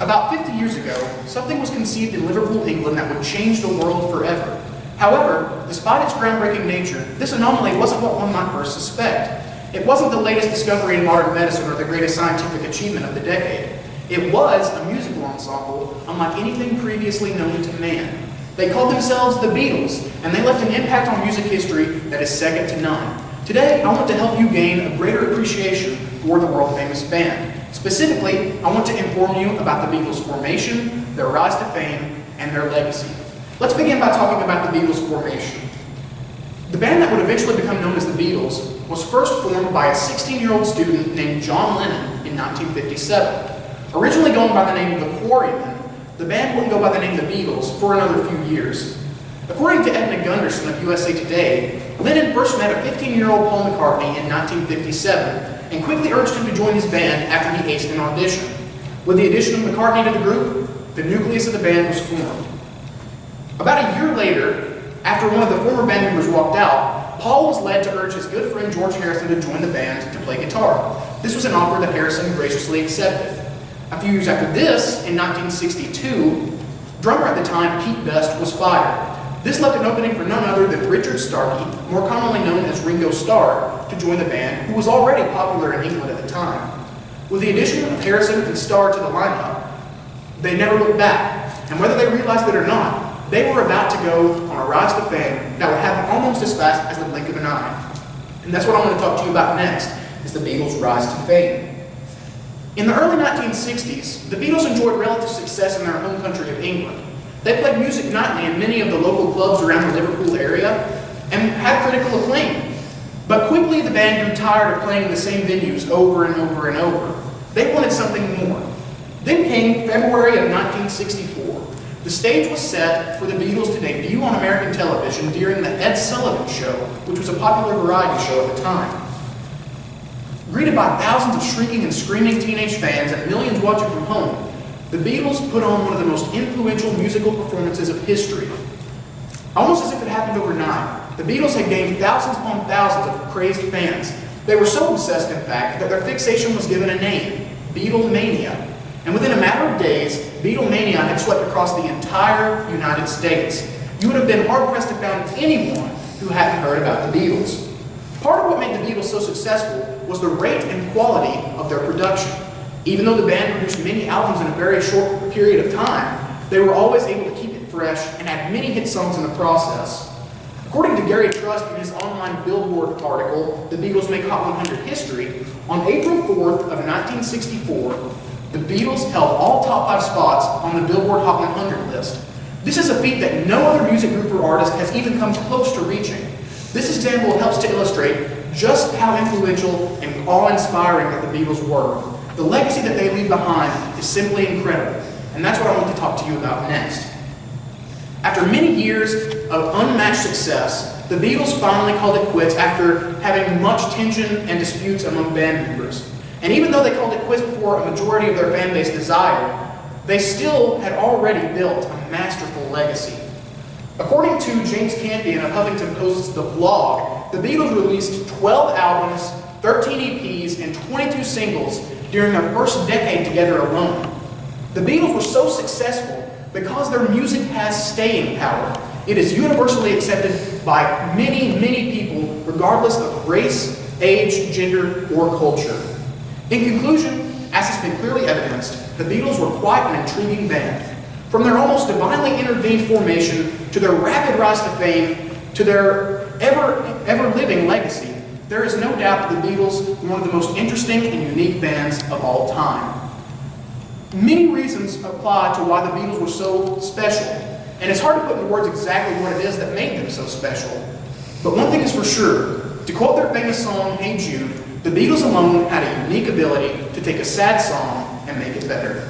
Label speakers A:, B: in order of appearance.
A: About 50 years ago, something was conceived in Liverpool, England that would change the world forever. However, despite its groundbreaking nature, this anomaly wasn't what one might first suspect. It wasn't the latest discovery in modern medicine or the greatest scientific achievement of the decade. It was a musical ensemble unlike anything previously known to man. They called themselves the Beatles, and they left an impact on music history that is second to none. Today, I want to help you gain a greater appreciation for the world-famous band. Specifically, I want to inform you about the Beatles' formation, their rise to fame, and their legacy. Let's begin by talking about the Beatles' formation. The band that would eventually become known as the Beatles was first formed by a 16-year-old student named John Lennon in 1957. Originally going by the name of the Quarrymen, the band wouldn't go by the name the Beatles for another few years. According to Edna Gunderson of USA Today, Lennon first met a 15-year-old Paul McCartney in 1957 and quickly urged him to join his band after he aced an audition. With the addition of McCartney to the group, the nucleus of the band was formed. About a year later, after one of the former band members walked out, Paul was led to urge his good friend George Harrison to join the band to play guitar. This was an offer that Harrison graciously accepted. A few years after this, in 1962, drummer at the time Pete Best was fired. This left an opening for none other than Richard Starkey, more commonly known as Ringo Starr, to join the band, who was already popular in England at the time. With the addition of Harrison and Starr to the lineup, they never looked back, and whether they realized it or not, they were about to go on a rise to fame that would happen almost as fast as the blink of an eye. And that's what I want to talk to you about next, is the Beatles' rise to fame. In the early 1960s, the Beatles enjoyed relative success in their home country of England. They played music nightly in many of the local clubs around the Liverpool area and had critical acclaim. But quickly the band grew tired of playing in the same venues over and over and over. They wanted something more. Then came February of 1964. The stage was set for the Beatles to debut on American television during the Ed Sullivan Show, which was a popular variety show at the time. Greeted by thousands of shrieking and screaming teenage fans and millions watching from home, the Beatles put on one of the most influential musical performances of history. Almost as if it happened overnight, the Beatles had gained thousands upon thousands of crazed fans. They were so obsessed, in fact, that their fixation was given a name, Beatlemania. And within a matter of days, Beatlemania had swept across the entire United States. You would have been hard-pressed to find anyone who hadn't heard about the Beatles. Part of what made the Beatles so successful was the rate and quality of their production. Even though the band produced many albums in a very short period of time, they were always able to keep it fresh and had many hit songs in the process. According to Gary Trust in his online Billboard article, The Beatles Make Hot 100 History, on April 4th of 1964, the Beatles held all top 5 spots on the Billboard Hot 100 list. This is a feat that no other music group or artist has even come close to reaching. This example helps to illustrate just how influential and awe-inspiring that the Beatles were. The legacy that they leave behind is simply incredible, and that's what I want to talk to you about next. After many years of unmatched success, the Beatles finally called it quits after having much tension and disputes among band members. And even though they called it quits before a majority of their fan base desired, they still had already built a masterful legacy. According to James Campion of Huffington Post's The Vlog, the Beatles released 12 albums, 13 EPs, and 22 singles during their first decade together alone. The Beatles were so successful because their music has staying power. It is universally accepted by many, many people, regardless of race, age, gender, or culture. In conclusion, as has been clearly evidenced, the Beatles were quite an intriguing band. From their almost divinely intervened formation, to their rapid rise to fame, to their ever-living legacy, there is no doubt that the Beatles were one of the most interesting and unique bands of all time. Many reasons apply to why the Beatles were so special, and it's hard to put into words exactly what it is that made them so special. But one thing is for sure, to quote their famous song, Hey Jude, the Beatles alone had a unique ability to take a sad song and make it better.